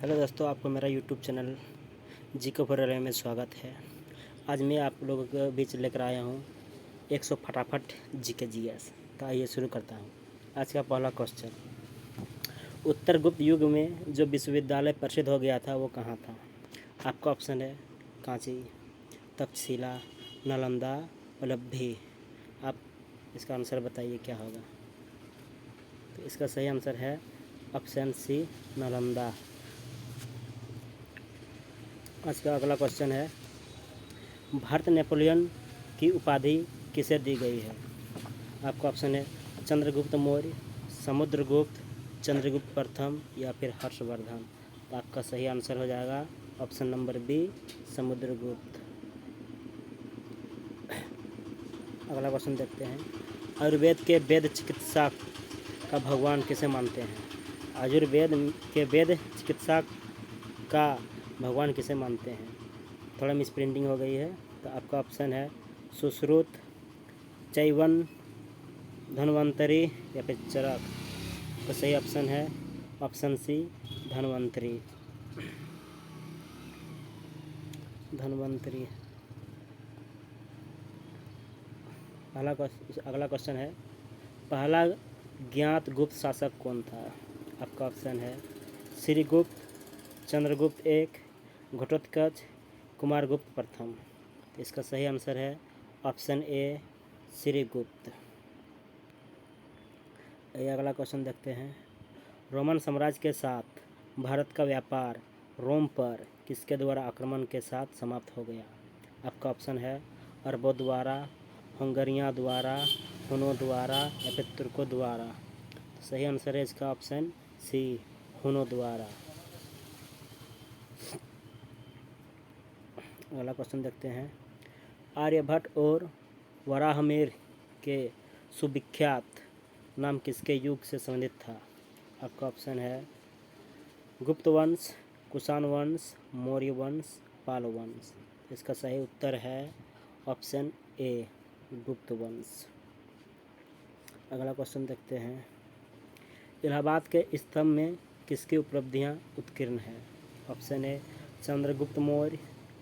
Hello दोस्तों, आपको मेरा यूट्यूब चैनल जी के फॉर में स्वागत है। आज मैं आप लोगों के बीच लेकर आया हूँ 100 फटाफट जी के जीएस। तो आइए शुरू करता हूँ। आज का पहला क्वेश्चन, उत्तर गुप्त युग में जो विश्वविद्यालय प्रसिद्ध हो गया था वो कहाँ था? आपका ऑप्शन है कांची, तक्षशिला, नालंदा, वल्लभी। आप इसका आंसर बताइए क्या होगा। तो इसका सही आंसर है ऑप्शन सी, नालंदा। आज का अगला क्वेश्चन है, भारत नेपोलियन की उपाधि किसे दी गई है? आपका ऑप्शन है चंद्रगुप्त मौर्य, समुद्रगुप्त, चंद्रगुप्त प्रथम या फिर हर्षवर्धन। तो आपका सही आंसर हो जाएगा ऑप्शन नंबर बी, समुद्रगुप्त। अगला क्वेश्चन देखते हैं, आयुर्वेद के वेद चिकित्सा का भगवान किसे मानते हैं? आयुर्वेद के वेद चिकित्सा का भगवान किसे मानते हैं? थोड़ा मिस प्रिंटिंग हो गई है। तो आपका ऑप्शन है सुश्रुत, चैवन, धन्वंतरी या फिर चरक। तो सही ऑप्शन है ऑप्शन सी, धन्वंतरी। धन्वंतरी। अगला क्वेश्चन है, पहला ज्ञात गुप्त शासक कौन था? आपका ऑप्शन है श्रीगुप्त, चंद्रगुप्त एक, घटोत्कच, कुमारगुप्त प्रथम। तो इसका सही आंसर है ऑप्शन ए, श्रीगुप्त। अगला क्वेश्चन देखते हैं, रोमन साम्राज्य के साथ भारत का व्यापार रोम पर किसके द्वारा आक्रमण के साथ समाप्त हो गया? आपका ऑप्शन है अरबों द्वारा, हंगरियों द्वारा, हुनों द्वारा या फिर तुर्कों द्वारा। तो सही आंसर है इसका ऑप्शन सी, हुनों द्वारा। अगला क्वेश्चन देखते हैं, आर्यभट्ट और वराहमिहिर के सुविख्यात नाम किसके युग से संबंधित था? आपका ऑप्शन है गुप्त वंश, कुषाण वंश, मौर्य वंश, पाल वंश। इसका सही उत्तर है ऑप्शन ए, गुप्त वंश। अगला क्वेश्चन देखते हैं, इलाहाबाद के स्तंभ में किसकी उपलब्धियां उत्कीर्ण हैं? Option A Chandragupta Maurya,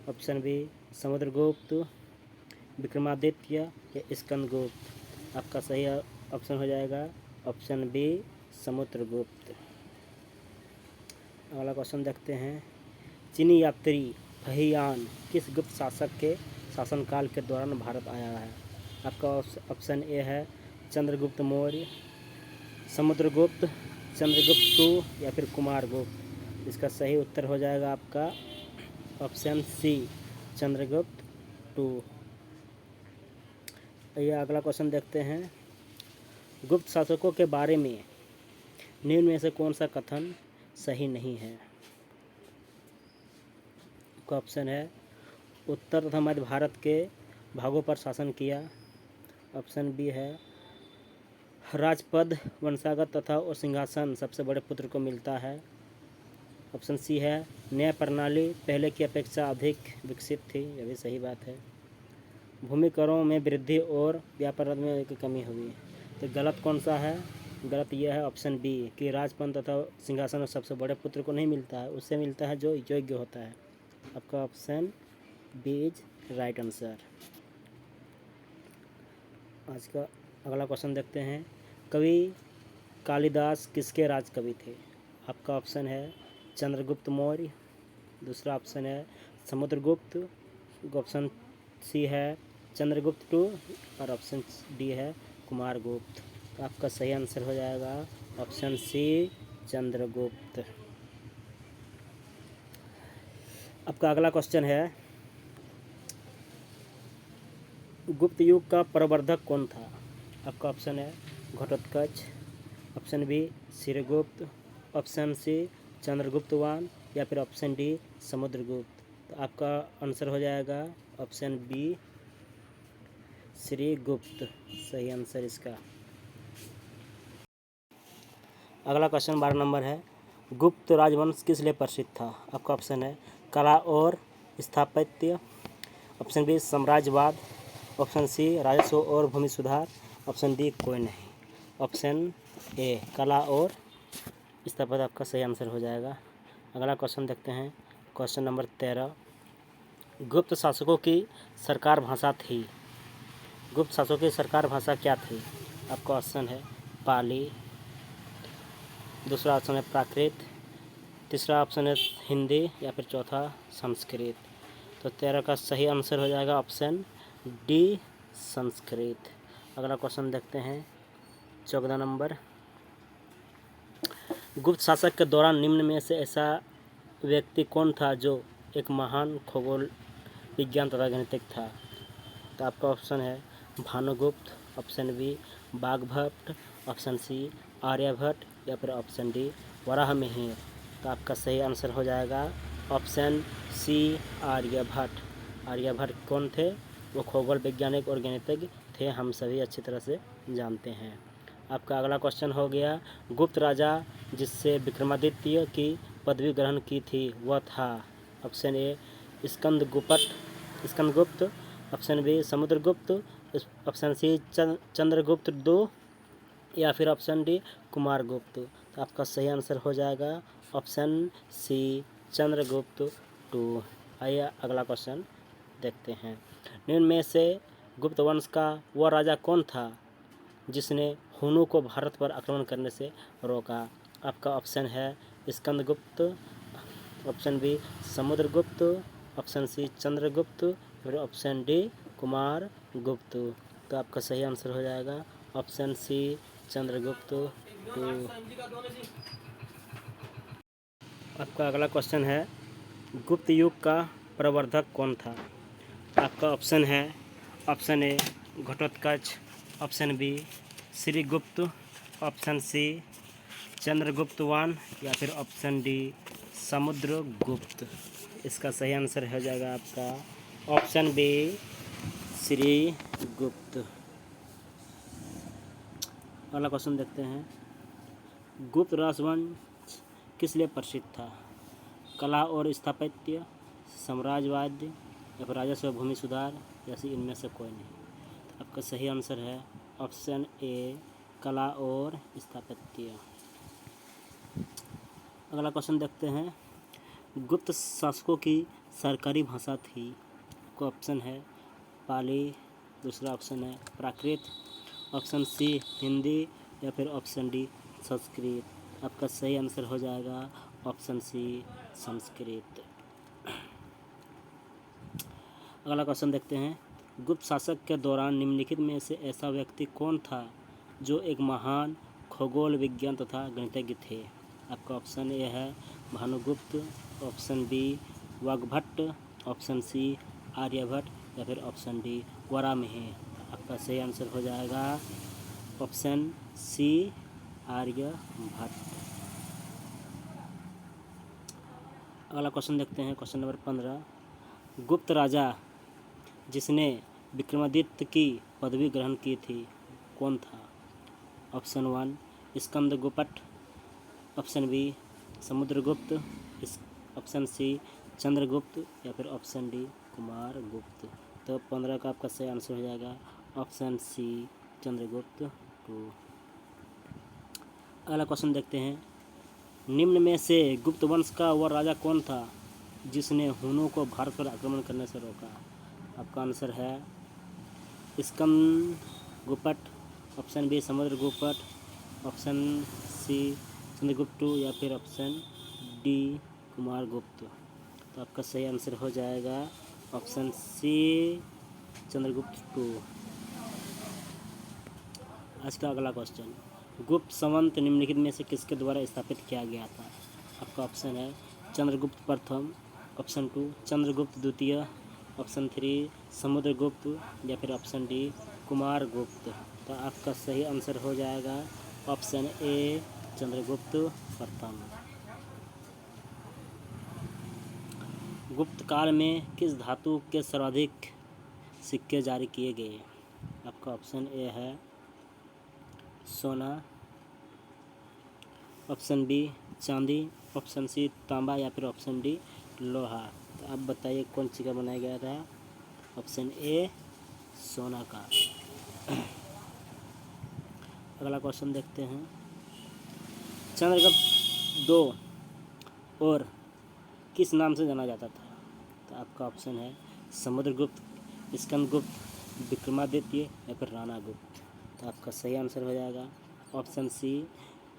option B Samudragupta, Vikramaditya या स्कंदगुप्त। आपका सही ऑप्शन हो जाएगा ऑप्शन बी, समुद्रगुप्त। अगला क्वेश्चन देखते हैं, चीनी यात्री फहियान किस गुप्त शासक के शासनकाल के दौरान भारत आया है? आपका ऑप्शन ए है चंद्रगुप्त मौर्य, समुद्रगुप्त, चंद्रगुप्त टू या फिर कुमारगुप्त। इसका सही उत्तर हो जाएगा आपका ऑप्शन सी, चंद्रगुप्त टू। यह अगला क्वेश्चन देखते हैं, गुप्त शासकों के बारे में निम्न में से कौन सा कथन सही नहीं है? आपका ऑप्शन है उत्तर तथा मध्य भारत के भागों पर शासन किया। ऑप्शन बी है राजपद वंशागत तथा और सिंहासन सबसे बड़े पुत्र को मिलता है। ऑप्शन सी है न्याय प्रणाली पहले की अपेक्षा अधिक विकसित थी। यह भी सही बात है। भूमि करों में वृद्धि और व्यापार में की कमी हुई। तो गलत कौन सा है? गलत यह है ऑप्शन बी कि राजपद तथा सिंहासन सबसे बड़े पुत्र को नहीं मिलता है, उससे मिलता है जो योग्य होता है। आपका option B is right answer. आज का अगला क्वेश्चन देखते हैं, कवि कालिदास किसके राज कवि थे? आपका ऑप्शन है चंद्रगुप्त मौर्य, दूसरा ऑप्शन है समुद्रगुप्त, ऑप्शन सी है चंद्रगुप्त टू और ऑप्शन डी है कुमारगुप्त। तो आपका सही आंसर हो जाएगा ऑप्शन सी, चंद्रगुप्त। आपका अगला क्वेश्चन है, गुप्त युग का प्रवर्धक कौन था? आपका ऑप्शन है Ghatotkacha, option B Shrigupta, option C चंद्रगुप्तवान या फिर ऑप्शन डी समुद्रगुप्त। तो आपका आंसर हो जाएगा ऑप्शन बी, श्रीगुप्त। सही आंसर इसका। अगला क्वेश्चन 12 नंबर है, गुप्त राजवंश किस लिए प्रसिद्ध था? आपका ऑप्शन है कला और स्थापत्य, ऑप्शन बी साम्राज्यवाद, ऑप्शन सी राजस्व और भूमि सुधार, ऑप्शन डी कोई नहीं। ऑप्शन ए कला और स्थापत्य आपका सही आंसर हो जाएगा। अगला क्वेश्चन देखते हैं, क्वेश्चन नंबर 13। गुप्त शासकों की सरकार भाषा थी। गुप्त शासकों की सरकार भाषा क्या थी? आपका ऑप्शन है पाली, दूसरा ऑप्शन है प्राकृत, तीसरा ऑप्शन है हिंदी या फिर चौथा संस्कृत। तो 13 का सही आंसर हो जाएगा ऑप्शन डी, संस्कृत। अगला क्वेश्चन देखते हैं, 14 नंबर। गुप्त शासक के दौरान निम्न में से ऐसा व्यक्ति कौन था जो एक महान खगोल विज्ञान तथा गणितज्ञ था? तो आपका ऑप्शन है Bhanugupta, option B Baghbhatt, option C Aryabhata या फिर ऑप्शन डी वराहमिहिर। तो आपका सही आंसर हो जाएगा ऑप्शन सी आर्यभट्ट। आर्यभट्ट कौन थे? वो खगोल वैज्ञानिक और गणितज्ञ थे, हम सभी अच्छी तरह से जानते हैं। आपका अगला क्वेश्चन हो गया, गुप्त राजा जिससे विक्रमादित्य की पदवी ग्रहण की थी वह था? Option A Skandagupta, option B Samudragupta, option C Chandragupta II या फिर ऑप्शन डी कुमारगुप्त। तो आपका सही आंसर हो जाएगा ऑप्शन सी चंद्रगुप्त II। आइए अगला क्वेश्चन देखते हैं, निम्न में से गुप्त वंश का वह राजा कौन था जिसने हुनों को भारत पर आक्रमण करने से रोका? आपका ऑप्शन है Skandagupta, option B Samudragupta, option C Chandragupta, फिर ऑप्शन डी कुमारगुप्त। तो आपका सही आंसर हो जाएगा ऑप्शन सी चंद्रगुप्त II। आपका अगला क्वेश्चन है, गुप्त युग का प्रवर्तक कौन था? आपका ऑप्शन है option A Ghatotkacha, option B Shrigupta, option C Chandragupta I या फिर ऑप्शन डी समुद्रगुप्त। इसका सही आंसर हो जाएगा आपका ऑप्शन बी श्रीगुप्त। अगला क्वेश्चन देखते हैं, गुप्त राजवंश किस लिए प्रसिद्ध था? कला और स्थापत्य, साम्राज्यवाद या फिर राजस्व भूमि सुधार या फिर इनमें से कोई नहीं। आपका सही आंसर है ऑप्शन ए कला और स्थापत्य। अगला क्वेश्चन देखते हैं, गुप्त शासकों की सरकारी भाषा थी। को ऑप्शन है पाली, दूसरा ऑप्शन है प्राकृत, ऑप्शन सी हिंदी या फिर ऑप्शन डी संस्कृत। आपका सही आंसर हो जाएगा ऑप्शन सी संस्कृत। अगला क्वेश्चन देखते हैं, गुप्त शासक के दौरान निम्नलिखित में से ऐसा व्यक्ति कौन था जो एक महान खगोल विज्ञान तथा गणितज्ञ थे? आपका ऑप्शन ए है Bhanugupta, option B Vagbhatt, option C Aryabhata या फिर ऑप्शन डी वराहमिहिर। आपका सही आंसर हो जाएगा ऑप्शन सी आर्यभट्ट। अगला क्वेश्चन देखते हैं, क्वेश्चन नंबर 15। गुप्त राजा जिसने विक्रमादित्य की पदवी ग्रहण की थी कौन था? Option 1 Skandagupta, option B Samudragupta, option C Chandragupta या फिर ऑप्शन डी कुमारगुप्त। तो 15 का आपका सही आंसर हो जाएगा ऑप्शन सी चंद्रगुप्त II। अगला क्वेश्चन देखते हैं, निम्न में से गुप्त वंश का वह राजा कौन था जिसने हुनों को भारत पर आक्रमण करने से रोका? आपका आंसर है Skandagupta, option B Samudragupta, option C Chandragupta II या फिर ऑप्शन डी कुमारगुप्त। तो आपका सही आंसर हो जाएगा ऑप्शन सी चंद्रगुप्त II। आज का अगला क्वेश्चन, गुप्त संवत निम्नलिखित में से किसके द्वारा स्थापित किया गया था? आपका ऑप्शन है चंद्रगुप्त प्रथम, ऑप्शन 2 चंद्रगुप्त द्वितीय, ऑप्शन 3 समुद्रगुप्त या फिर ऑप्शन डी कुमारगुप्त। तो आपका सही आंसर हो जाएगा ऑप्शन ए चंद्रगुप्त प्रथम। गुप्त काल में किस धातु के सर्वाधिक सिक्के जारी किए गए? आपका ऑप्शन ए है सोना, ऑप्शन बी चांदी, ऑप्शन सी तांबा या फिर ऑप्शन डी लोहा। तो आप बताइए कौन सी का बनाया गया था? ऑप्शन ए सोना का। अगला क्वेश्चन देखते हैं, चंद्रगुप्त II और किस नाम से जाना जाता था? तो आपका ऑप्शन है समुद्रगुप्त, स्कंदगुप्त, विक्रमादित्य या फिर राणा गुप्त। तो आपका सही आंसर हो जाएगा ऑप्शन सी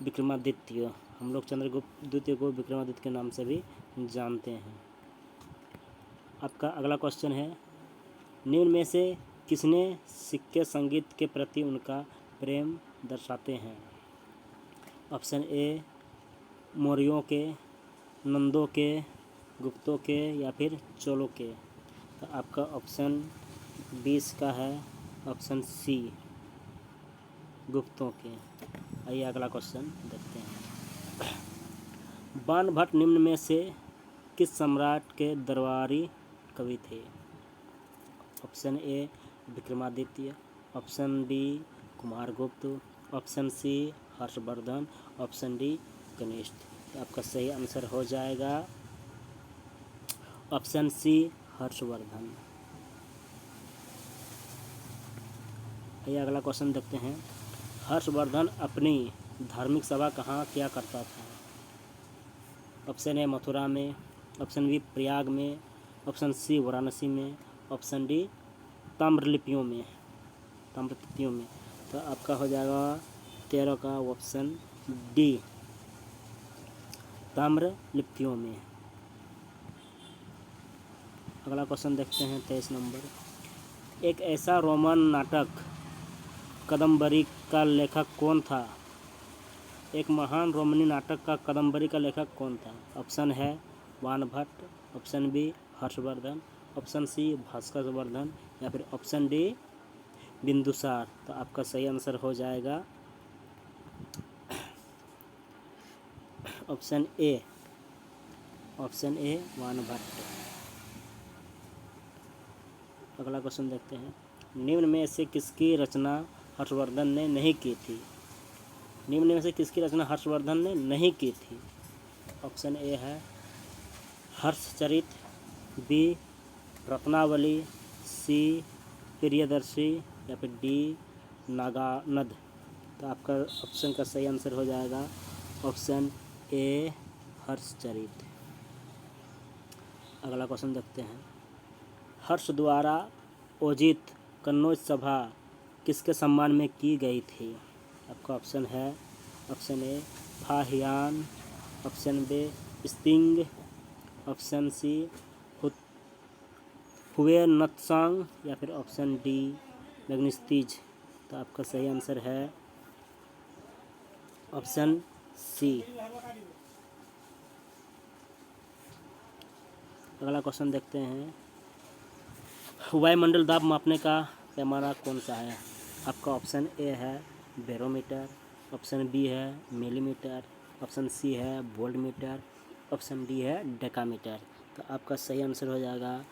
विक्रमादित्य। हम लोग चंद्रगुप्त द्वितीय को विक्रमादित्य के नाम से भी जानते हैं। आपका अगला क्वेश्चन है निम्न में से किसने सिक्के संगीत के प्रति उनका प्रेम दर्शाते हैं? ऑप्शन ए मौर्यों के, नंदों के, गुप्तों के या फिर चोलों के। तो आपका ऑप्शन 20 का है ऑप्शन सी गुप्तों के। आइए अगला क्वेश्चन देखते हैं। बाणभट्ट निम्न में से किस सम्राट के दरबारी कवि थे? Option A Vikramaditya, option B Kumaragupta, option C Harshavardhana, option D Kanishka. तो आपका सही आंसर हो जाएगा ऑप्शन सी हर्षवर्धन। आइए अगला क्वेश्चन देखते हैं। हर्षवर्धन अपनी धार्मिक सभा कहाँ किया करता था? ऑप्शन ए मथुरा में, ऑप्शन बी प्रयाग में, ऑप्शन सी वाराणसी में, ऑप्शन डी ताम्रलिपियों में। तो आपका हो जाएगा 13 का ऑप्शन डी ताम्रलिपियों में। अगला क्वेश्चन देखते हैं 23 नंबर। एक ऐसा रोमन नाटक कादम्बरी का लेखक कौन था? एक महान रोमनी नाटक का कादम्बरी का लेखक कौन था? ऑप्शन है Banabhatta, option B Harshavardhana, option C Bhaskar Vardhan या फिर ऑप्शन डी बिंदुसार। तो आपका सही आंसर हो जाएगा ऑप्शन ए बाणभट्ट। अगला क्वेश्चन देखते हैं। निम्न में से किसकी रचना हर्षवर्धन ने नहीं की थी? निम्न में से किसकी रचना हर्षवर्धन ने नहीं की थी? ऑप्शन ए है हर्षचरित, बी रत्नावली, सी प्रियदर्शी या फिर डी नागानद। तो आपका ऑप्शन का सही आंसर हो जाएगा ऑप्शन ए हर्षचरित। अगला क्वेश्चन देखते हैं। हर्ष द्वारा आयोजित कन्नौज सभा किसके सम्मान में की गई थी? आपका ऑप्शन है option A Fahien, option B स्तिंग, ऑप्शन सी हुएनत्सांग या फिर ऑप्शन डी मैग्नेस्टीज। तो आपका सही आंसर है ऑप्शन सी। अगला क्वेश्चन देखते हैं। वायुमंडल दाब मापने का पैमाना कौन सा है? आपका ऑप्शन ए है बैरोमीटर, ऑप्शन बी है मिलीमीटर, ऑप्शन सी है वोल्टमीटर, ऑप्शन डी है डेकामीटर। तो आपका सही आंसर हो जाएगा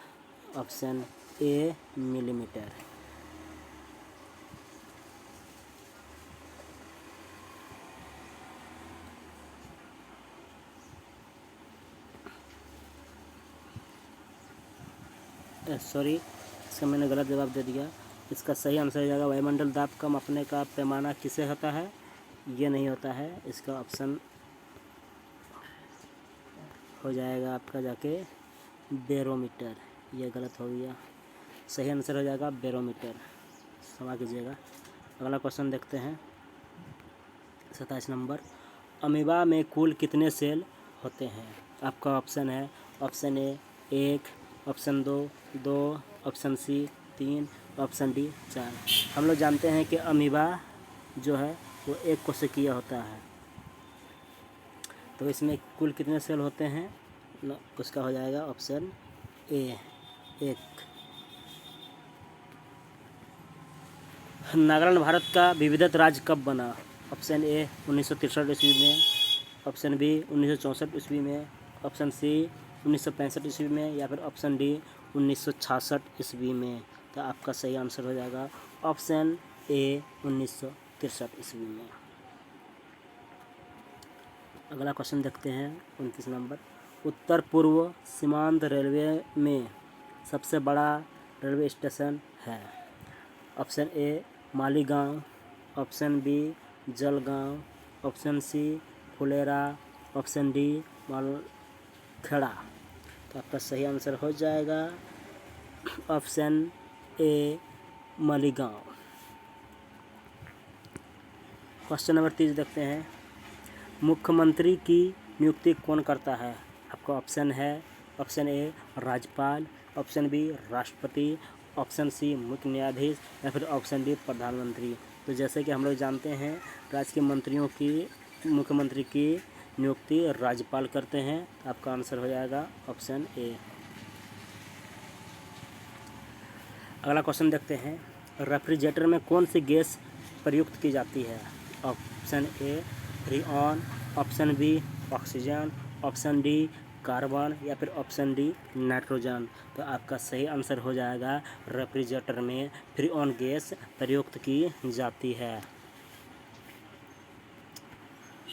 ऑप्शन ए मिलीमीटर। सॉरी, इसका मैंने गलत जवाब दे दिया। इसका सही आंसर हो जाएगा वायुमंडल दाब का मापने का पैमाना किसे होता है? ये नहीं होता है। इसका ऑप्शन हो जाएगा आपका जाके बैरोमीटर। ये गलत हो गया। सही आंसर हो जाएगा बैरोमीटर। क्षमा कीजिएगा। अगला क्वेश्चन देखते हैं 27 नंबर। अमीबा में कुल कितने सेल होते हैं? आपका ऑप्शन है ऑप्शन ए 1, ऑप्शन दो, ऑप्शन सी 3, ऑप्शन डी 4। हम लोग जानते हैं कि अमीबा जो है वो एक कोशिकीय होता है। तो इसमें कुल कितने सेल होते हैं? उसका हो जाएगा ऑप्शन ए 1। नागालैंड भारत का विविधत राज्य कब बना? ऑप्शन ए 1963 ईस्वी में, ऑप्शन बी 1964 ईस्वी में, ऑप्शन सी 1965 ईस्वी में या फिर ऑप्शन डी 1966 ईस्वी में। तो आपका सही आंसर हो जाएगा ऑप्शन ए 1963 ईस्वी में। अगला क्वेश्चन देखते हैं 29 नंबर। उत्तर पूर्व सीमांत रेलवे में सबसे बड़ा रेलवे स्टेशन है? Option A Maligaon, option B Jalgaon, option C Phulera, option D Malkhera. तो आपका सही आंसर हो जाएगा option A Maligaon. Question number 30 देखते हैं। मुख्यमंत्री की नियुक्ति कौन करता है? आपका ऑप्शन है ऑप्शन ए राज्यपाल, ऑप्शन बी राष्ट्रपति, ऑप्शन सी मुख्य न्यायाधीश या फिर ऑप्शन डी प्रधानमंत्री। तो जैसे कि हम लोग जानते हैं राज्य के मंत्रियों की मुख्यमंत्री की नियुक्ति राज्यपाल करते हैं। आपका आंसर हो जाएगा ऑप्शन ए। अगला क्वेश्चन देखते हैं। रेफ्रिजरेटर में कौन सी गैस प्रयुक्त की जाती है? Option A freon, option B oxygen, option D carbon या फिर ऑप्शन डी नाइट्रोजन। तो आपका सही आंसर हो जाएगा रेफ्रिजरेटर में फ्रीऑन गैस प्रयुक्त की जाती है।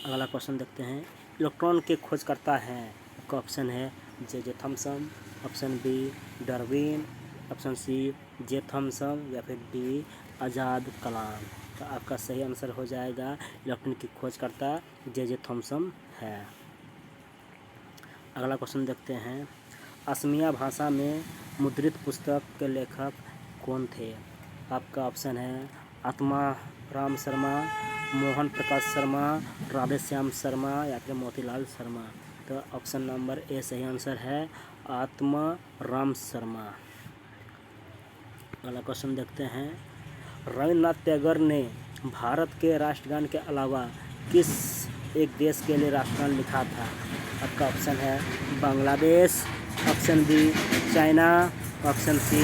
अगला क्वेश्चन देखते हैं। इलेक्ट्रॉन के खोजकर्ता हैं? आपका ऑप्शन है J Thomson, option B Darwin, option C J Thomson या फिर डी आज़ाद कलाम। तो आपका सही आंसर हो जाएगा इलेक्ट्रॉन की खोजकर्ता जे थॉमसन है। अगला क्वेश्चन देखते हैं। असमिया भाषा में मुद्रित पुस्तक के लेखक कौन थे? आपका ऑप्शन है आत्मा राम शर्मा, मोहन प्रकाश शर्मा, राधेश्याम शर्मा या फिर मोतीलाल शर्मा। तो ऑप्शन नंबर ए सही आंसर है आत्मा राम शर्मा। अगला क्वेश्चन देखते हैं। रविन्द्रनाथ टैगोर ने भारत के राष्ट्रगान के अलावा किस एक देश के लिए राष्ट्रगान लिखा था? आपका ऑप्शन है Bangladesh, option B China, option C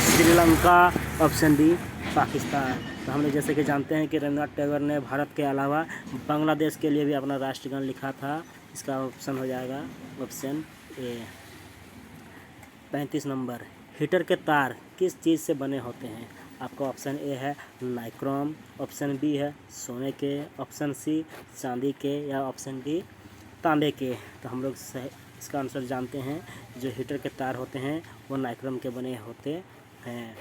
Sri Lanka, option D Pakistan. तो हम लोग जैसे कि जानते हैं कि रविन्द्रनाथ टैगोर ने भारत के अलावा बांग्लादेश के लिए भी अपना राष्ट्रगान लिखा था। इसका ऑप्शन हो जाएगा ऑप्शन ए। 35 नंबर। हीटर के तार किस चीज़ से बने होते हैं? आपका ऑप्शन ए है नाइक्रोम, ऑप्शन बी है सोने के, ऑप्शन सी चांदी के या ऑप्शन डी तांबे के। तो हम लोग इसका आंसर जानते हैं। जो हीटर के तार होते हैं वो नाइक्रोम के बने होते हैं।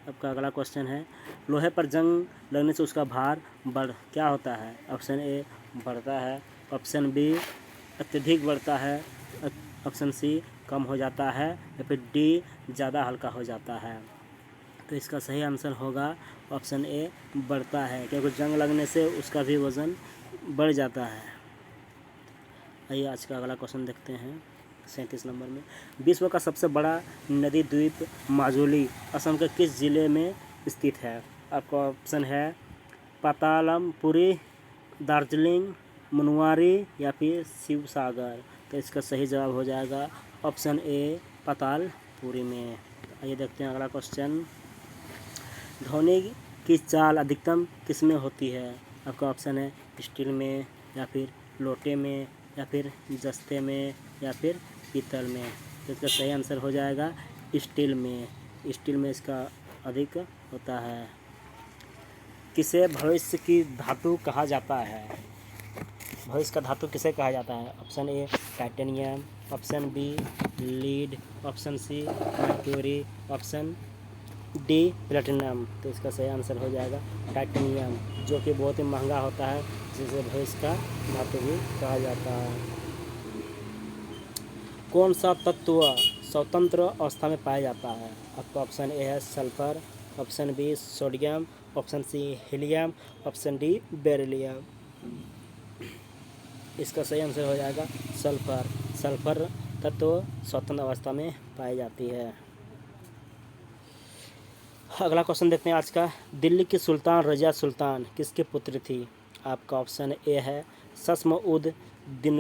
आपका अगला क्वेश्चन है। लोहे पर जंग लगने से उसका भार क्या होता है? ऑप्शन ए बढ़ता है, ऑप्शन बी अत्यधिक बढ़ता है, ऑप्शन सी कम हो जाता है या फिर डी ज़्यादा हल्का हो जाता है। तो इसका सही आंसर होगा ऑप्शन ए बढ़ता है, क्योंकि जंग लगने से उसका भी वज़न बढ़ जाता है। आइए आज का अगला क्वेश्चन देखते हैं। 37 नंबर में। विश्व का सबसे बड़ा नदी द्वीप माजुली असम के किस जिले में स्थित है? आपका ऑप्शन है पातालमपुरी, दार्जिलिंग, मुनवारी या फिर शिवसागर। तो इसका सही जवाब हो जाएगा ऑप्शन ए पातालपुरी में। आइए देखते हैं अगला क्वेश्चन। धोनी की चाल अधिकतम किस में होती है? आपका ऑप्शन है स्टील में या फिर लोटे में या फिर जस्ते में या फिर पीतल में। तो इसका सही आंसर हो जाएगा स्टील में। स्टील में इसका अधिक होता है। किसे भविष्य की धातु कहा जाता है? भविष्य का धातु किसे कहा जाता है? Option A titanium, option B lead, option C mercury, option D platinum. तो इसका सही आंसर हो जाएगा टाइटेनियम, जो कि बहुत ही महंगा होता है, जिसे भविष्य का धातु भी कहा जाता है। कौन सा तत्व स्वतंत्र अवस्था में पाया जाता है? आपका ऑप्शन ए है sulphur, option B sodium, option C helium, option D beryllium. इसका सही आंसर हो जाएगा सल्फर। सल्फर तत्व स्वतंत्र अवस्था में पाई जाती है। अगला क्वेश्चन देखते हैं आज का। दिल्ली की सुल्तान रजिया सुल्तान किसके पुत्र थी? आपका ऑप्शन ए है Shamsuddin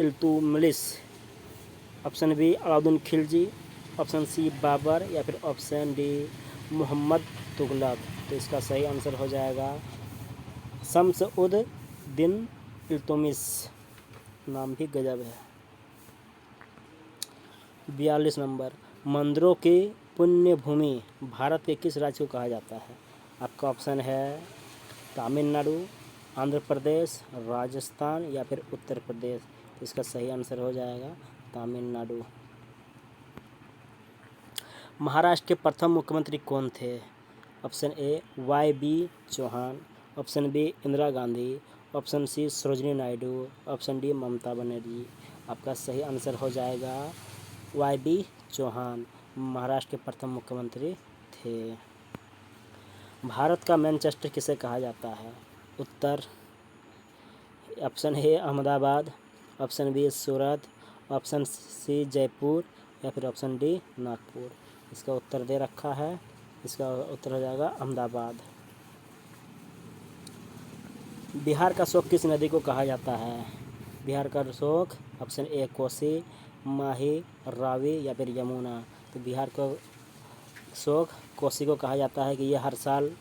Iltutmish, option B Alauddin Khilji, option C Babur या फिर ऑप्शन डी मोहम्मद तुगलक। तो इसका सही आंसर हो जाएगा शम्स-उद दिन इल्तुतमिश। नाम भी गजब है। 42 नंबर। मंदिरों की पुण्य भूमि भारत के किस राज्य को कहा जाता है? आपका ऑप्शन है तमिलनाडु, आंध्र प्रदेश, राजस्थान या फिर उत्तर प्रदेश। तो इसका सही आंसर हो जाएगा तमिलनाडु। महाराष्ट्र के प्रथम मुख्यमंत्री कौन थे? Option A Y B Chauhan, option B Indira Gandhi, option C Sarojini Naidu, option D Mamata Banerjee. आपका सही आंसर हो जाएगा YB चौहान, महाराष्ट्र के प्रथम मुख्यमंत्री थे। भारत का मैनचेस्टर किसे कहा जाता है? उत्तर option A Ahmedabad, option B Surat, option C Jaipur या फिर ऑप्शन डी नागपुर। इसका उत्तर दे रखा है, इसका उत्तर हो जाएगा अहमदाबाद। बिहार का शोक किस नदी को कहा जाता है? बिहार का शोक ऑप्शन ए कोसी, माही, रावी या फिर यमुना। तो बिहार का शोक कोसी को कहा जाता है कि ये हर साल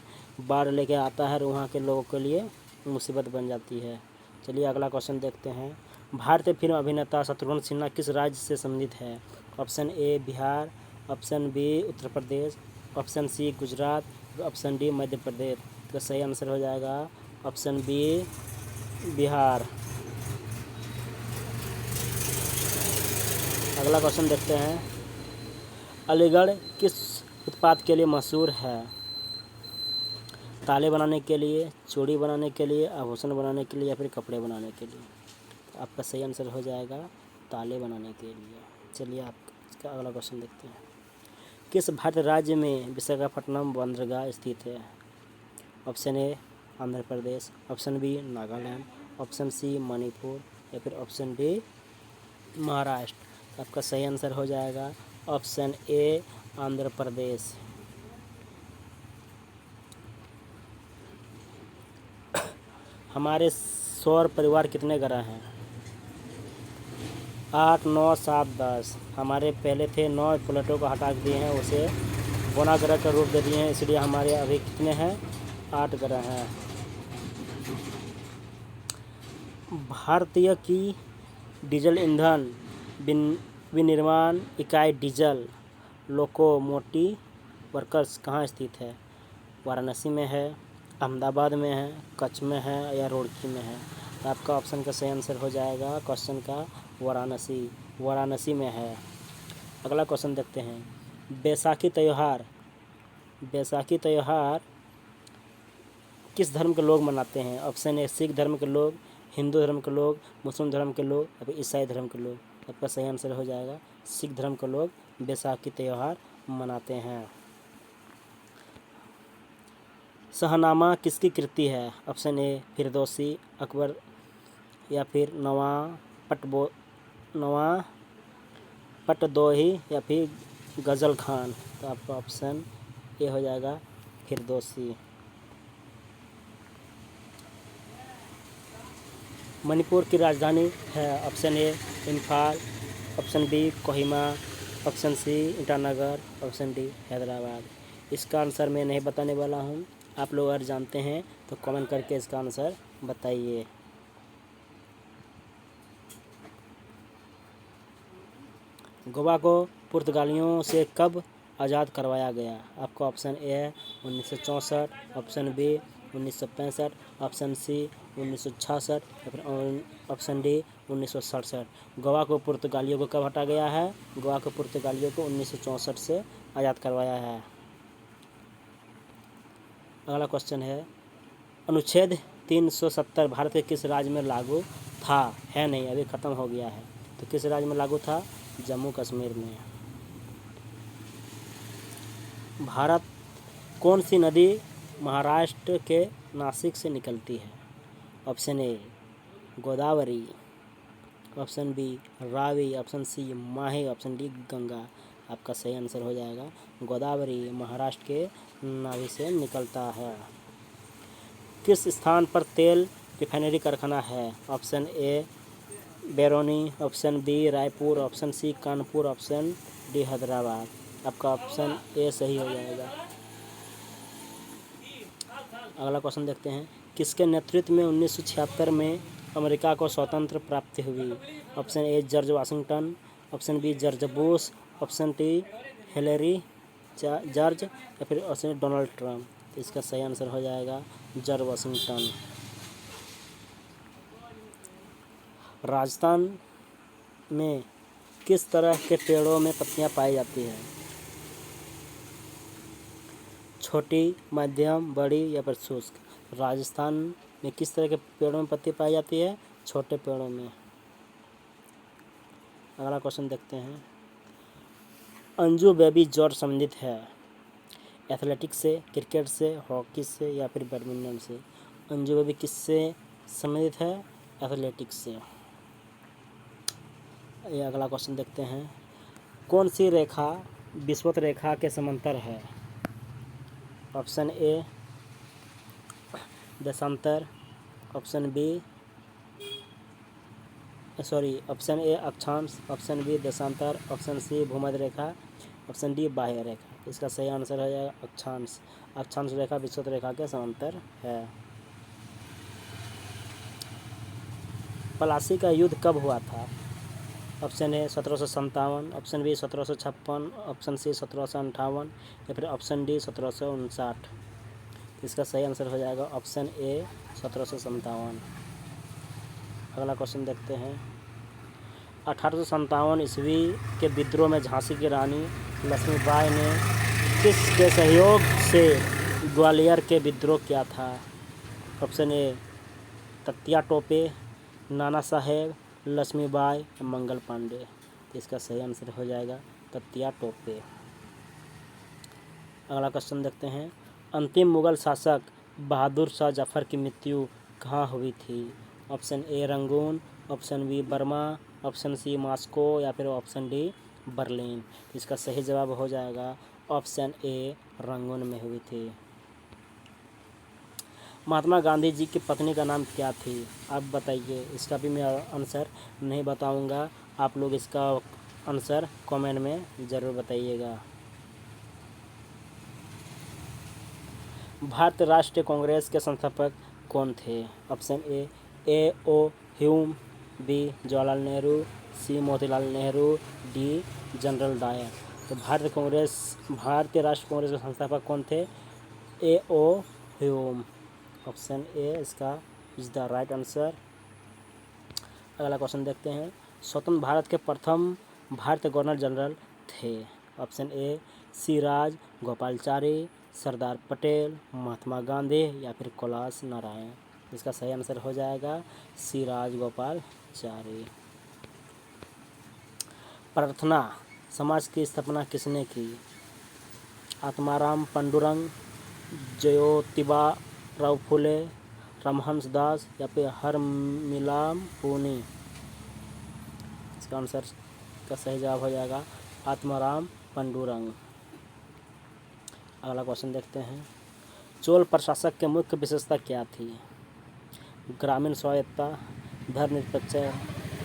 बाढ़ लेके आता है और वहाँ के लोगों के लिए मुसीबत बन जाती है। चलिए अगला क्वेश्चन देखते हैं। भारतीय फिल्म अभिनेता शत्रुघ्न सिन्हा किस राज्य से संबंधित है? Option A Bihar, option B Uttar Pradesh, option C Gujarat, option D Madhya Pradesh. तो सही आंसर हो जाएगा ऑप्शन बी बिहार। अगला क्वेश्चन देखते हैं। अलीगढ़ किस उत्पाद के लिए मशहूर है? ताले बनाने के लिए, चूड़ी बनाने के लिए, आभूषण बनाने के लिए या फिर कपड़े बनाने के लिए। तो आपका सही आंसर हो जाएगा ताले बनाने के लिए। चलिए आप इसका अगला क्वेश्चन देखते हैं। किस भारतीय राज्य में विशाखापट्टनम बंदरगाह स्थित है? Option A Andhra Pradesh, option B Nagaland, option C Manipur या फिर ऑप्शन डी महाराष्ट्र। आपका सही आंसर हो जाएगा ऑप्शन ए आंध्र प्रदेश। हमारे सौर परिवार कितने ग्रह हैं? 8, 9, 7, 10। हमारे पहले थे 9, प्लूटो को हटा दिए हैं, उसे बोना ग्रह का रूप दे दिए हैं, इसलिए हमारे अभी कितने हैं? 8 ग्रह हैं। भारतीय की डीजल ईंधन विनिर्माण इकाई डीजल लोकोमोटिव वर्क्स कहाँ स्थित है? वाराणसी में है, अहमदाबाद में है, कच्छ में है या रुड़की में है। तो आपका ऑप्शन का सही आंसर हो जाएगा क्वेश्चन का वाराणसी में है। अगला क्वेश्चन देखते हैं। बैसाखी त्यौहार किस धर्म के लोग मनाते हैं? ऑप्शन ए सिख धर्म के लोग, हिंदू धर्म के लोग, मुस्लिम धर्म के लोग या फिर ईसाई धर्म के लोग। आपका सही आंसर हो जाएगा सिख धर्म के लोग बैसाखी त्यौहार मनाते हैं। शाहनामा किसकी कृति है? ऑप्शन ए फिरदौसी, अकबर या फिर नवा पटदोही या फिर गजल खान। तो आपका ऑप्शन ए हो जाएगा फिरदौसी। मणिपुर की राजधानी है? Option A Imphal, option B Kohima, option C Itanagar, option D Hyderabad. इसका आंसर मैं नहीं बताने वाला हूँ, आप लोग अगर जानते हैं तो कमेंट करके इसका आंसर बताइए। गोवा को पुर्तगालियों से कब आज़ाद करवाया गया? आपका ऑप्शन ए है 1964, ऑप्शन बी 1965, ऑप्शन सी 1966 या फिर ऑप्शन डी 1967। गोवा को पुर्तगालियों को कब हटा गया है? गोवा को पुर्तगालियों को 1964 से आज़ाद करवाया है। अगला क्वेश्चन है। अनुच्छेद 370 भारत के किस राज्य में लागू था? है नहीं, अभी ख़त्म हो गया है। तो किस राज्य में लागू था? जम्मू कश्मीर में। भारत कौन सी नदी महाराष्ट्र के नासिक से निकलती है? Option A Godavari, option B Ravi, option C Mahi, option D Ganga. आपका सही आंसर हो जाएगा गोदावरी, महाराष्ट्र के नाभि से निकलता है। किस स्थान पर तेल रिफाइनरी कारखाना है? Option A Barauni, option B Raipur, option C Kanpur, option D Hyderabad. आपका ऑप्शन ए सही हो जाएगा। अगला क्वेश्चन देखते हैं। किसके नेतृत्व में 1976 में अमेरिका को स्वतंत्र प्राप्ति हुई? Option A George Washington, option B George Bush, option D Hillary George या फिर ऑप्शन डोनाल्ड ट्रंप। तो इसका सही आंसर हो जाएगा जॉर्ज वाशिंगटन। राजस्थान में किस तरह के पेड़ों में पत्तियां पाई जाती हैं? छोटी, मध्यम, बड़ी या फिर शुष्क। राजस्थान में किस तरह के पेड़ों में पत्ती पाई जाती है? छोटे पेड़ों में। अगला क्वेश्चन देखते हैं। अंजू बेबी जॉर्ज संबंधित है एथलेटिक्स से, क्रिकेट से, हॉकी से या फिर बैडमिंटन से? अंजू बेबी किससे संबंधित है? एथलेटिक्स से। ये अगला क्वेश्चन देखते हैं। कौन सी रेखा विषुवत रेखा के समांतर है? ऑप्शन ए देशांतर, ऑप्शन ए अक्षांश, ऑप्शन बी देशांतर, ऑप्शन सी भूमध्य रेखा, ऑप्शन डी बाह्य रेखा। इसका सही आंसर हो जाएगा अक्षांश। अक्षांश रेखा विषुवत रेखा के समांतर है। प्लासी का युद्ध कब हुआ था? Option A 1757, option B 1756, option C 1758 या फिर ऑप्शन डी 1759। इसका सही आंसर हो जाएगा ऑप्शन ए 1757। अगला क्वेश्चन देखते हैं। 1857 ईस्वी के विद्रोह में झांसी की रानी लक्ष्मीबाई ने किसके सहयोग से ग्वालियर के विद्रोह किया था? ऑप्शन ए तत्या टोपे, नाना साहेब, लक्ष्मीबाई, मंगल पांडे। इसका सही आंसर हो जाएगा तत्या टोपे। अगला क्वेश्चन देखते हैं। अंतिम मुगल शासक बहादुर शाह जफर की मृत्यु कहाँ हुई थी? Option A Rangoon, option B Burma, option C Moscow या फिर ऑप्शन डी बर्लिन। इसका सही जवाब हो जाएगा ऑप्शन ए रंगून में हुई थी। महात्मा गांधी जी की पत्नी का नाम क्या थी? आप बताइए। इसका भी मैं आंसर नहीं बताऊंगा, आप लोग इसका आंसर कमेंट में ज़रूर बताइएगा। भारतीय राष्ट्रीय कांग्रेस के संस्थापक कौन थे? Option A O Hume, B Jawaharlal Nehru, C Motilal Nehru, D General Dyer. तो भारतीय राष्ट्रीय कांग्रेस के संस्थापक कौन थे? ए ओ ह्यूम। ऑप्शन ए इसका इज द राइट आंसर। अगला क्वेश्चन देखते हैं। स्वतंत्र भारत के प्रथम भारतीय गवर्नर जनरल थे? ऑप्शन ए सिराज गोपालाचारी, सरदार पटेल, महात्मा गांधी या फिर कैलाश नारायण। इसका सही आंसर हो जाएगा सिराज गोपालाचारी। प्रार्थना समाज की स्थापना किसने की? आत्माराम पांडुरंग, ज्योतिबा राव फुले, रामहंस दास या फिर हरमिलाम पुनी। इसका आंसर का सही जवाब हो जाएगा आत्माराम पांडुरंग। अगला क्वेश्चन देखते हैं। चोल प्रशासक के मुख्य विशेषता क्या थी? ग्रामीण स्वायत्तता, धर्मनिरपेक्ष,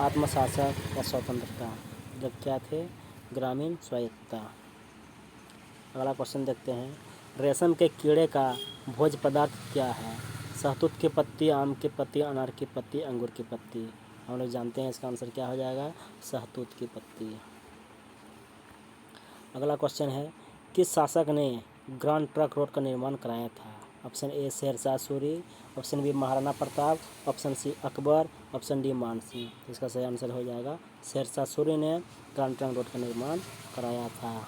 आत्मशासक या स्वतंत्रता। जब क्या थे? ग्रामीण स्वायत्तता। अगला क्वेश्चन देखते हैं। रेशम के कीड़े का भोज्य पदार्थ क्या है? शहतूत की पत्ती, आम की पत्ती, अनार की पत्ती, अंगूर की पत्ती। हम लोग जानते हैं इसका आंसर क्या हो जाएगा शहतूत की पत्ती। अगला क्वेश्चन है। किस शासक ने ग्रांड ट्रंक रोड का निर्माण कराया था? Option A Sher Shah Suri, option B Maharana Pratap, option C Akbar, option D Man Singh. इसका सही आंसर हो जाएगा शेरशाह सूरी ने ग्रांड ट्रंक रोड का निर्माण कराया था।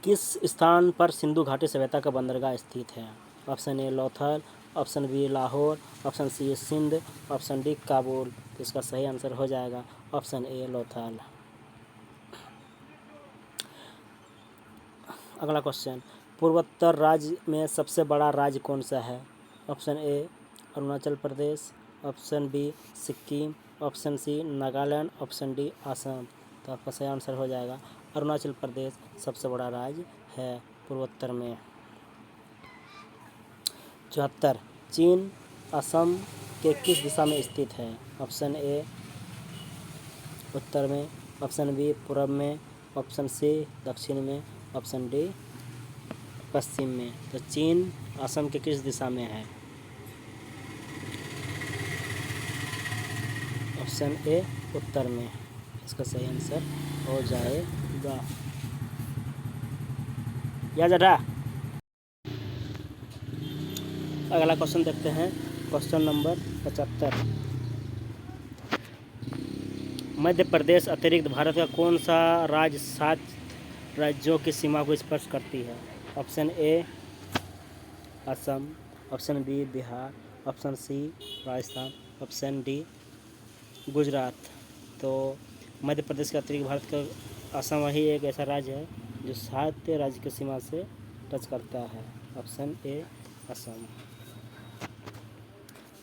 किस स्थान पर सिंधु घाटी सभ्यता का बंदरगाह स्थित है? Option A Lothal, option B Lahore, option C Sindh, option D Kabul. इसका सही आंसर हो जाएगा ऑप्शन ए लोथल। अगला क्वेश्चन। पूर्वोत्तर राज्य में सबसे बड़ा राज्य कौन सा है? Option A Arunachal Pradesh, option B Sikkim, option C Nagaland, option D Assam. तो आपका सही आंसर हो जाएगा अरुणाचल प्रदेश सबसे बड़ा राज्य है पूर्वोत्तर में। 74 चीन असम के किस दिशा में स्थित है? ऑप्शन ए उत्तर में, ऑप्शन बी पूर्व में, ऑप्शन सी दक्षिण में, ऑप्शन डी पश्चिम में। तो चीन असम के किस दिशा में है? ऑप्शन ए उत्तर में। इसका सही आंसर हो जाएगा। या जरा अगला क्वेश्चन देखते हैं। Question number 75। मध्य प्रदेश अतिरिक्त भारत का कौन सा राज्य 7 राज्यों की सीमा को स्पर्श करती है? Option A Assam, option B Bihar, option C Rajasthan, option D Gujarat. तो मध्य प्रदेश के अतिरिक्त भारत का असम ही एक ऐसा राज्य है जो 7 राज्य की सीमा से टच करता है। Option A Assam.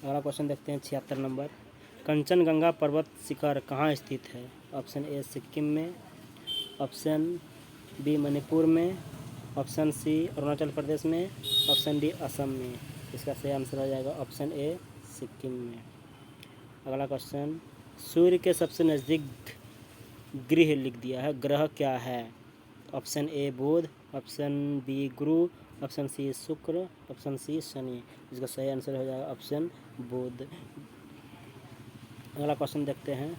अगला क्वेश्चन देखते हैं 76 नंबर। कंचनजंगा पर्वत शिखर कहाँ स्थित है? ऑप्शन ए सिक्किम में, ऑप्शन बी मणिपुर में, ऑप्शन सी अरुणाचल प्रदेश में, ऑप्शन डी असम में। इसका सही आंसर हो जाएगा ऑप्शन ए सिक्किम में। अगला क्वेश्चन, सूर्य के सबसे नज़दीक ग्रह लिख दिया है, ग्रह क्या है? Option A Budh, option B Guru, option C Shukra, option सी शनि। इसका सही आंसर हो जाएगा ऑप्शन बुध। अगला क्वेश्चन देखते हैं,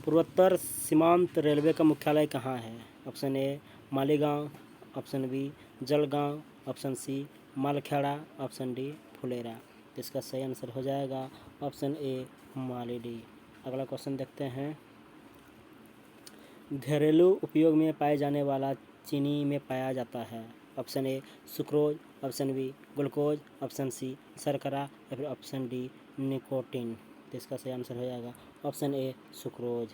पूर्वोत्तर सीमांत रेलवे का मुख्यालय कहाँ है? Option A Maligaon, option B Jalgaon, option C Malkhera, option D Phulera. इसका सही आंसर हो जाएगा ऑप्शन ए मालीडी। अगला क्वेश्चन देखते हैं, घरेलू उपयोग में पाए जाने वाला चीनी में पाया जाता है। Option A sucrose, option B glucose, option C शर्करा या फिर ऑप्शन डी निकोटीन। तो इसका सही आंसर हो जाएगा ऑप्शन ए सुक्रोज।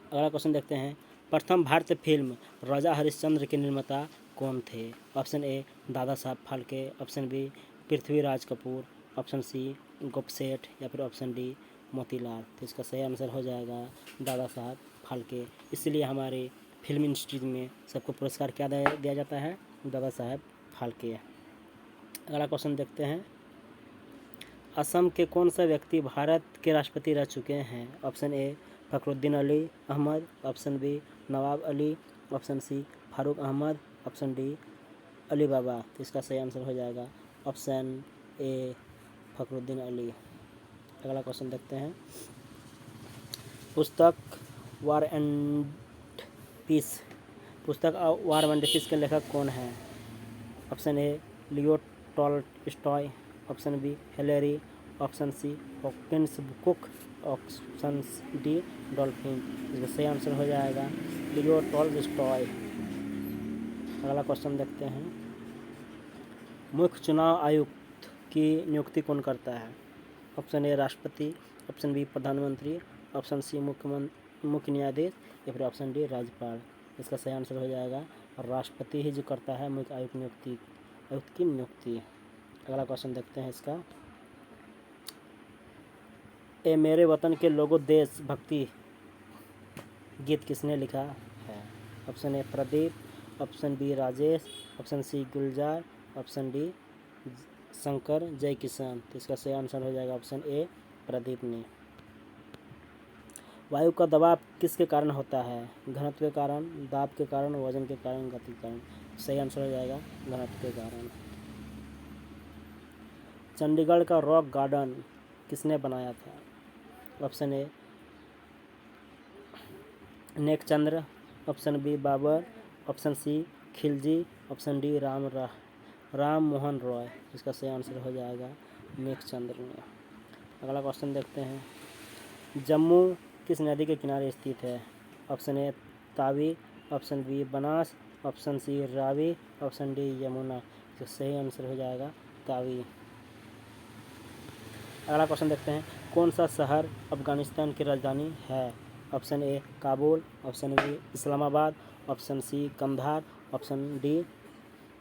अगला क्वेश्चन देखते हैं, प्रथम भारतीय फिल्म राजा हरिश्चंद्र के निर्माता कौन थे? Option A Dada Saheb Phalke, option B Prithviraj Kapoor, option C गोपसेठ या फिर ऑप्शन डी मोतीलाल। तो इसका सही आंसर हो जाएगा दादा साहब फाल्के। इसलिए हमारे फिल्म इंडस्ट्री में सबको पुरस्कार क्या दिया जाता है? दादा साहब फाल्के। अगला क्वेश्चन देखते हैं, असम के कौन सा व्यक्ति भारत के राष्ट्रपति रह चुके हैं? Option A Fakhruddin Ali Ahmed, option B Nawab Ali, option C Farooq Ahmed, option D Ali Baba. तो इसका सही आंसर हो जाएगा ऑप्शन ए फखरुद्दीन अली। अगला क्वेश्चन देखते हैं, पुस्तक वार एंड पीस के लेखक कौन है? Option A Leo Tolstoy, option B Hillary, option C Hawkins Cook, option D dolphin. इसका सही आंसर हो जाएगा लियो टॉल्स्टॉय। अगला क्वेश्चन देखते हैं, मुख्य चुनाव आयुक्त की नियुक्ति कौन करता है? ऑप्शन ए राष्ट्रपति, ऑप्शन बी प्रधानमंत्री, ऑप्शन सी मुख्य न्यायाधीश या फिर ऑप्शन डी राज्यपाल। इसका सही आंसर हो जाएगा राष्ट्रपति ही जो करता है मुख्य आयुक्त की नियुक्ति। अगला क्वेश्चन देखते हैं इसका, ए मेरे वतन के लोगों देश भक्ति गीत किसने लिखा है? Option A Pradeep, option B Rajesh, option C Gulzar, option D Shankar Jai Kishan. तो इसका सही आंसर हो जाएगा ऑप्शन ए प्रदीप ने। वायु का दबाव किसके कारण होता है? घनत्व के कारण, दाब के कारण, वजन के कारण, गति के कारण। सही आंसर हो जाएगा घनत्व के कारण। चंडीगढ़ का रॉक गार्डन किसने बनाया था? Option A Nekchandra, option B Babur, option C Khilji, option D Ram Mohan Roy. इसका सही आंसर हो जाएगा नेकचंद्र ने। अगला क्वेश्चन देखते हैं, जम्मू किस नदी के किनारे स्थित है? Option A Tawi, option B Banas, option C Ravi, option D Yamuna. इसका सही आंसर हो जाएगा तावी। अगला क्वेश्चन देखते हैं, कौन सा शहर अफगानिस्तान की राजधानी है? Option A Kabul, option B Islamabad, option C Kandahar, option D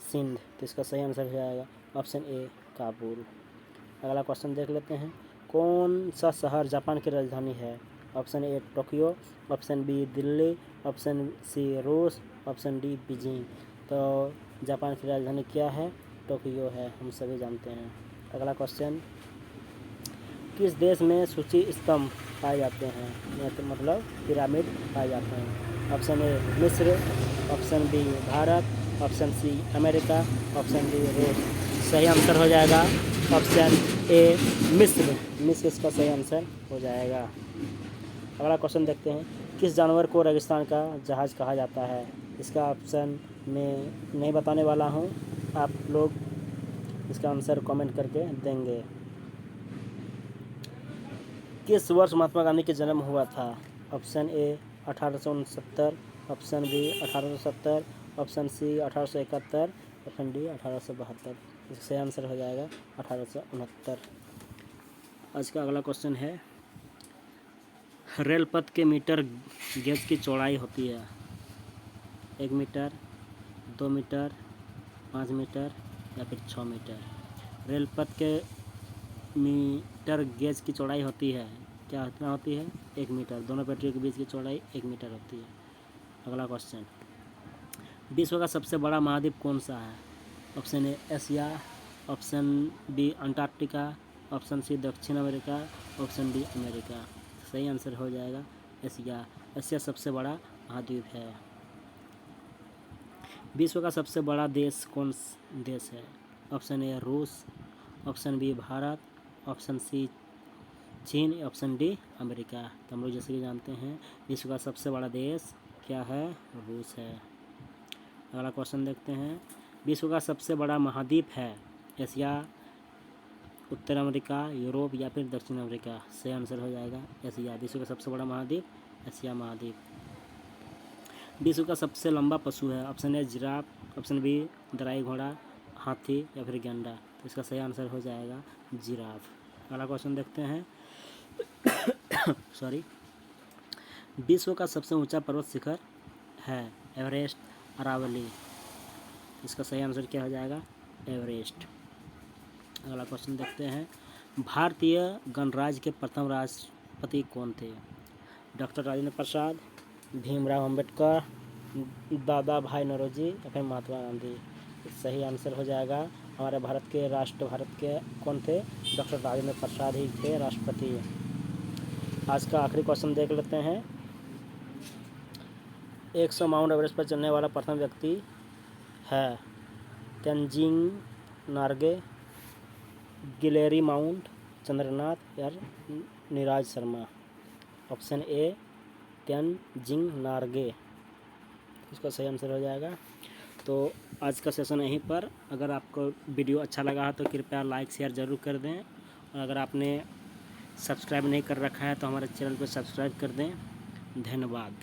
Sindh. तो इसका सही आंसर हो जाएगा ऑप्शन ए काबुल। अगला क्वेश्चन देख लेते हैं, कौन सा शहर जापान की राजधानी है? Option A Tokyo, option B Delhi, option C रूस, ऑप्शन डी बीजिंग। तो जापान की राजधानी क्या है? टोक्यो है, हम सभी जानते हैं। अगला क्वेश्चन, किस देश में सूची स्तंभ पाए जाते हैं? मतलब पिरामिड पाए जाते हैं? ऑप्शन ए मिस्र, option B Bharat, option C America, option D रूस। सही आंसर हो जाएगा ऑप्शन ए मिस्र। मिस्र इसका सही आंसर हो जाएगा। अगला क्वेश्चन देखते हैं, किस जानवर को रेगिस्तान का जहाज कहा जाता है? इसका ऑप्शन मैं नहीं बताने वाला हूँ, आप लोग इसका आंसर कमेंट करके देंगे। किस वर्ष महात्मा गांधी का जन्म हुआ था? Option A 1869, option B 1870, option C 1871 option D 1872। इसका सही आंसर हो जाएगा 1869। आज का अगला क्वेश्चन है, रेल पथ के मीटर गेज की चौड़ाई होती है 1 मीटर, 2 मीटर, 5 मीटर या फिर 6 मीटर। रेल पथ के मीटर गेज की चौड़ाई होती है, क्या कितना होती है? 1 मीटर। दोनों पटरियों के बीच की चौड़ाई 1 मीटर होती है। अगला क्वेश्चन, विश्व का सबसे बड़ा महाद्वीप कौन सा है? Option A Asia, option B Antarctica, option C दक्षिण अमेरिका, ऑप्शन डी अमेरिका। सही आंसर हो जाएगा एशिया। एशिया सबसे बड़ा महाद्वीप है। विश्व का सबसे बड़ा देश कौन देश है? ऑप्शन ए रूस, option B Bharat, option C चीन, ऑप्शन डी अमेरिका। तो हम लोग जैसे कि जानते हैं विश्व का सबसे बड़ा देश क्या है? रूस है। अगला क्वेश्चन देखते हैं, विश्व का सबसे बड़ा महाद्वीप है एशिया, उत्तर अमेरिका, यूरोप या फिर दक्षिण अमेरिका। सही आंसर हो जाएगा एशिया। विश्व का सबसे बड़ा महाद्वीप एशिया महाद्वीप। विश्व का सबसे लंबा पशु है, option A giraffe, option B दराई घोड़ा, हाथी या फिर गैंडा। तो इसका सही आंसर हो जाएगा जिराफ। अगला क्वेश्चन देखते हैं सॉरी, विश्व का सबसे ऊंचा पर्वत शिखर है एवरेस्ट, अरावली। इसका सही आंसर क्या हो जाएगा? एवरेस्ट। अगला क्वेश्चन देखते हैं, भारतीय गणराज्य के प्रथम राष्ट्रपति कौन थे? डॉक्टर राजेंद्र प्रसाद, भीमराव अंबेडकर, दादा भाई नौरोजी या फिर महात्मा गांधी। सही आंसर हो जाएगा हमारे भारत के कौन थे? डॉक्टर राजेंद्र प्रसाद ही थे राष्ट्रपति। आज का आखिरी क्वेश्चन देख लेते हैं, 100 माउंट एवरेस्ट पर चढ़ने वाला प्रथम व्यक्ति है तेनजिंग नार्गे, गिलेरी माउंट, चंद्रनाथ या नीरज शर्मा। ऑप्शन ए तेनजिंग नार्गे इसका सही आंसर हो जाएगा। तो आज का सेशन यहीं पर। अगर आपको वीडियो अच्छा लगा है तो कृपया लाइक शेयर ज़रूर कर दें, और अगर आपने सब्सक्राइब नहीं कर रखा है तो हमारे चैनल को सब्सक्राइब कर दें। धन्यवाद।